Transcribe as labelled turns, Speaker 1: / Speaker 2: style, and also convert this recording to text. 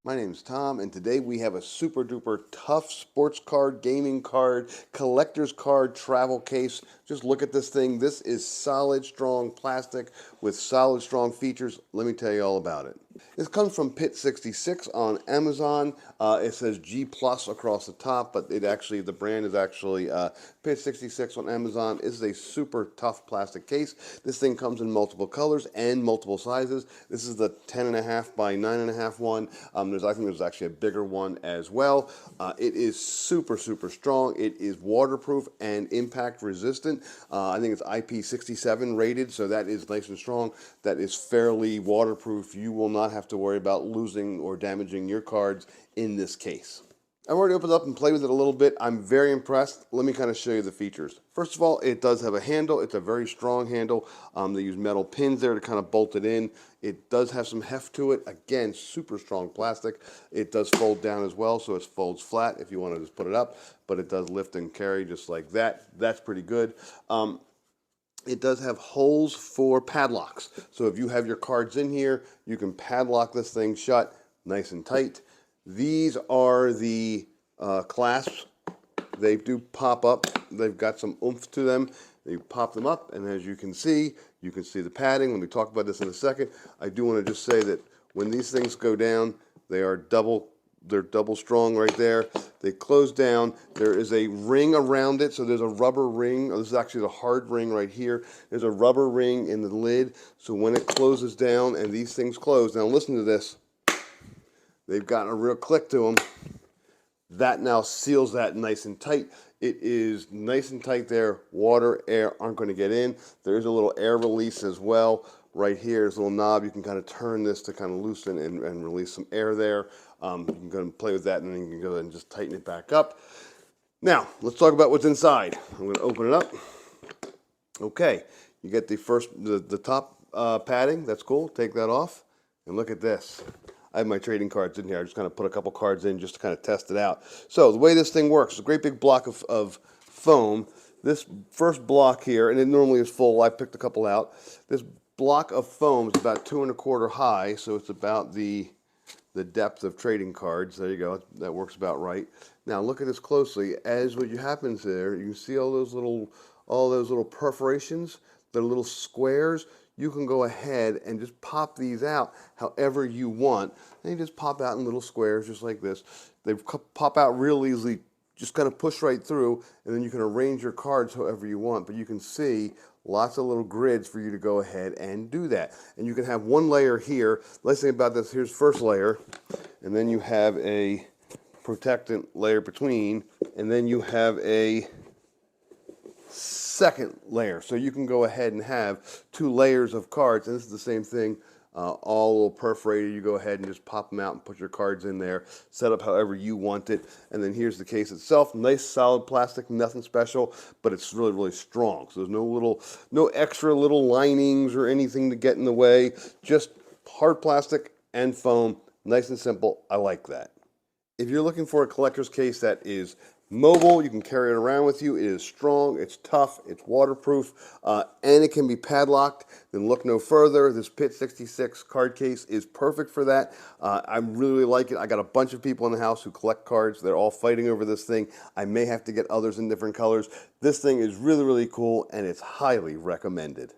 Speaker 1: My name's Tom, and today we have a super duper tough sports card, gaming card, collector's card, travel case. Just look at this thing. This is solid, strong plastic with solid, strong features. Let me tell you all about it. This comes from Pit 66 on Amazon. It says G Plus across the top, but the brand is actually Pit 66 on Amazon. This is a super tough plastic case. This thing comes in multiple colors and multiple sizes. This is the 10.5 by 9.5 one. I think there's actually a bigger one as well. It is super, super strong. It is waterproof and impact resistant. I think it's IP67 rated, so that is nice and strong. That is fairly waterproof. You will not have to worry about losing or damaging your cards in this case. I've already opened up and played with it a little bit. I'm very impressed. Let me kind of show you the features. First of all, it does have a handle. It's a very strong handle. They use metal pins there to kind of bolt it in. It does have some heft to it. Again, super strong plastic. It does fold down as well, so it folds flat if you want to just put it up, but it does lift and carry just like that. That's pretty good. It does have holes for padlocks. So if you have your cards in here, you can padlock this thing shut nice and tight. These are the clasps. They do pop up. They've got some oomph to them. You pop them up, and as you can see the padding. Let me talk about this in a second. I do want to just say that when these things go down, they're double strong right there. They close down. There is a ring around it, so there's a rubber ring. Oh, this is actually the hard ring right here. There's a rubber ring in the lid, so when it closes down and these things close, now listen to this. They've gotten a real click to them. That now seals that nice and tight. It is nice and tight there. Water, air aren't going to get in. There is a little air release as well. Right here is a little knob. You can kind of turn this to kind of loosen and release some air there. You can go and play with that, and then you can go ahead and just tighten it back up. Now, let's talk about what's inside. I'm going to open it up. Okay, you get the top padding. That's cool. Take that off, and look at this. I have my trading cards in here. I just kind of put a couple cards in just to kind of test it out. So the way this thing works, a great big block of foam. This first block here, and it normally is full. I picked a couple out. This block of foam is about 2¼ high, so it's about the depth of trading cards. There you go. That works about right. Now look at this closely. As what happens there, you can see all those little perforations, the little squares. You can go ahead and just pop these out however you want. And you just pop out in little squares just like this. They pop out real easily. Just kind of push right through, and then you can arrange your cards however you want. But you can see lots of little grids for you to go ahead and do that. And you can have one layer here. Let's think about this. Here's first layer, and then you have a protectant layer between, and then you have a second layer. So you can go ahead and have 2 layers of cards, and this is the same thing. All a little perforated. You go ahead and just pop them out and put your cards in there. Set up however you want it. And then here's the case itself. Nice solid plastic, nothing special, but it's really, really strong. So there's no extra little linings or anything to get in the way. Just hard plastic and foam. Nice and simple. I like that. If you're looking for a collector's case that is mobile, you can carry it around with you. It is strong, it's tough, it's waterproof, and it can be padlocked. Then look no further. This Pit 66 card case is perfect for that. I really like it. I got a bunch of people in the house who collect cards. They're all fighting over this thing. I may have to get others in different colors. This thing is really, really cool, and it's highly recommended.